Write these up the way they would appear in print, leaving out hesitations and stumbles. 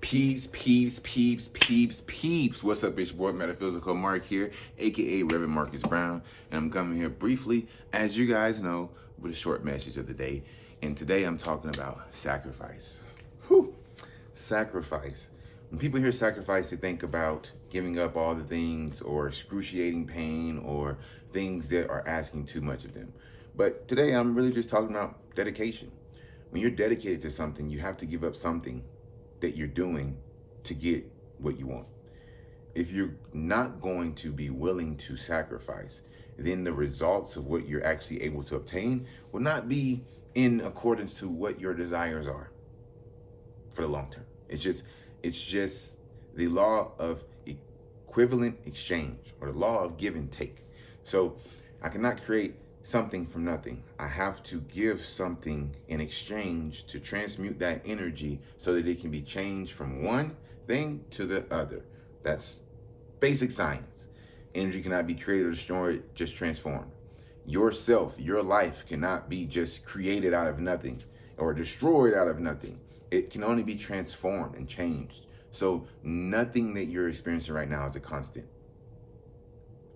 Peeps. What's up? It's your boy Metaphysical Mark here, aka Reverend Marcus Brown, and I'm coming here briefly, as you guys know, with a short message of the day. And today I'm talking about sacrifice. Whew. Sacrifice. When people hear sacrifice, they think about giving up all the things or excruciating pain or things that are asking too much of them. But today I'm really just talking about dedication. When you're dedicated to something, you have to give up something that you're doing to get what you want. If you're not going to be willing to sacrifice, then the results of what you're actually able to obtain will not be in accordance to what your desires are for the long term. It's just the law of equivalent exchange, or the law of give and take. So I cannot create something from nothing. I have to give something in exchange to transmute that energy so that it can be changed from one thing to the other. That's basic science. Energy cannot be created or destroyed, just transformed. Yourself, your life cannot be just created out of nothing or destroyed out of nothing. It can only be transformed and changed. So nothing that you're experiencing right now is a constant.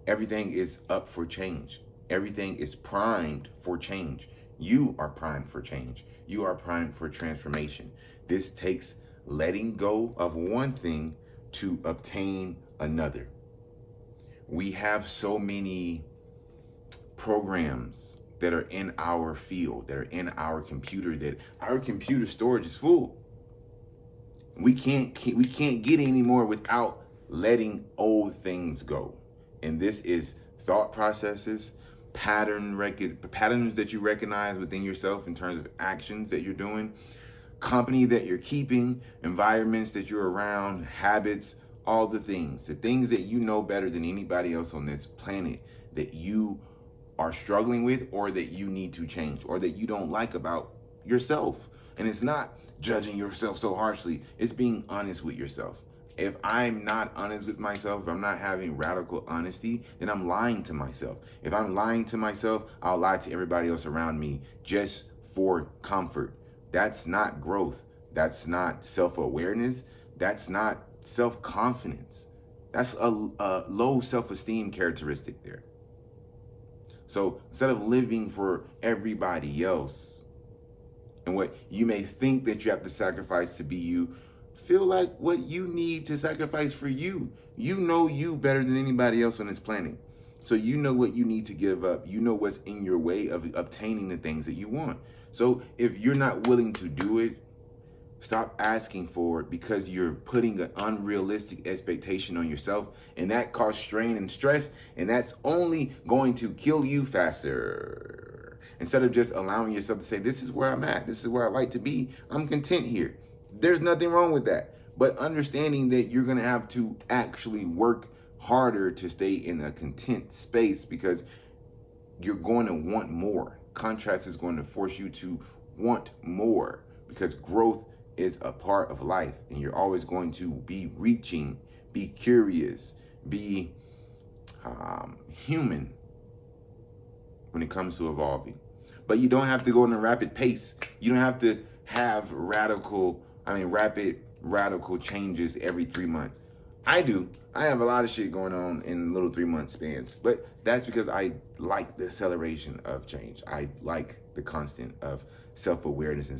Everything is up for change. Everything is primed for change. You are primed for change. You are primed for transformation. This takes letting go of one thing to obtain another. We have so many programs that are in our field, that are in our computer, that our computer storage is full. We can't get any more without letting old things go. And this is thought processes, patterns that you recognize within yourself in terms of actions that you're doing, company that you're keeping, environments that you're around, habits, all the things that you know better than anybody else on this planet that you are struggling with, or that you need to change, or that you don't like about yourself. And it's not judging yourself so harshly, it's being honest with yourself. If I'm not honest with myself, if I'm not having radical honesty, then I'm lying to myself. If I'm lying to myself, I'll lie to everybody else around me just for comfort. That's not growth. That's not self-awareness. That's not self-confidence. That's a low self-esteem characteristic there. So instead of living for everybody else and what you may think that you have to sacrifice to be you, feel like what you need to sacrifice for you. You know you better than anybody else on this planet. So you know what you need to give up. You know what's in your way of obtaining the things that you want. So if you're not willing to do it, stop asking for it, because you're putting an unrealistic expectation on yourself, and that causes strain and stress, and that's only going to kill you faster. Instead of just allowing yourself to say, this is where I'm at, this is where I like to be, I'm content here. There's nothing wrong with that. But understanding that you're going to have to actually work harder to stay in a content space, because you're going to want more. Contrast is going to force you to want more, because growth is a part of life, and you're always going to be reaching, be curious, be human when it comes to evolving. But you don't have to go in a rapid pace. You don't have to have rapid radical changes every 3 months. I do. I have a lot of shit going on in little 3-month spans, but that's because I like the acceleration of change. I like the constant of self-awareness and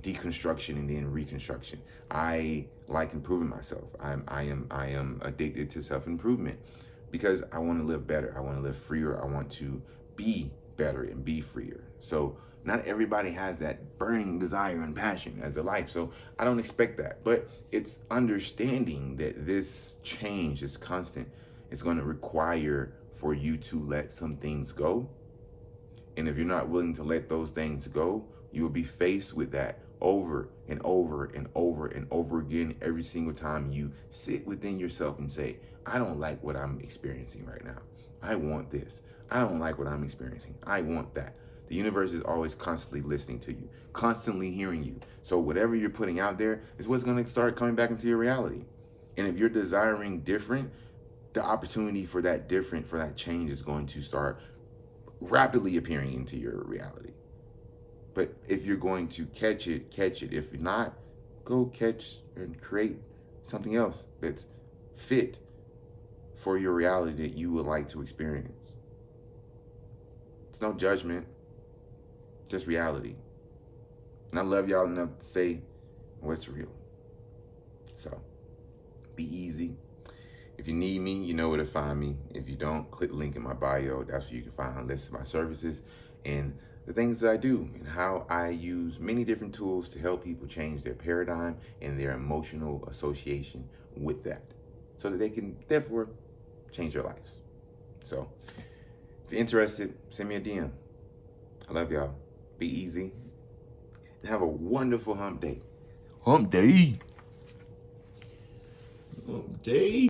deconstruction and then reconstruction. I like improving myself. I am addicted to self-improvement because I want to live better. I want to live freer. I want to be better and be freer. So not everybody has that burning desire and passion as a life. So I don't expect that. But it's understanding that this change, this constant, is going to require for you to let some things go. And if you're not willing to let those things go, you will be faced with that over and over and over and over again every single time you sit within yourself and say, I don't like what I'm experiencing right now. I want this. I don't like what I'm experiencing. I want that. The universe is always constantly listening to you, constantly hearing you. So whatever you're putting out there is what's going to start coming back into your reality. And if you're desiring different, the opportunity for that different, for that change is going to start rapidly appearing into your reality. But if you're going to catch it. If not, go catch and create something else that's fit for your reality that you would like to experience. It's no judgment, just reality. And I love y'all enough to say what's real. So be easy. If you need me, you know where to find me. If you don't, click the link in my bio. That's where you can find a list of my services and the things that I do and how I use many different tools to help people change their paradigm and their emotional association with that so that they can therefore change their lives. So if you're interested, send me a DM. I love y'all. Be easy and have a wonderful hump day. Hump day. Hump day.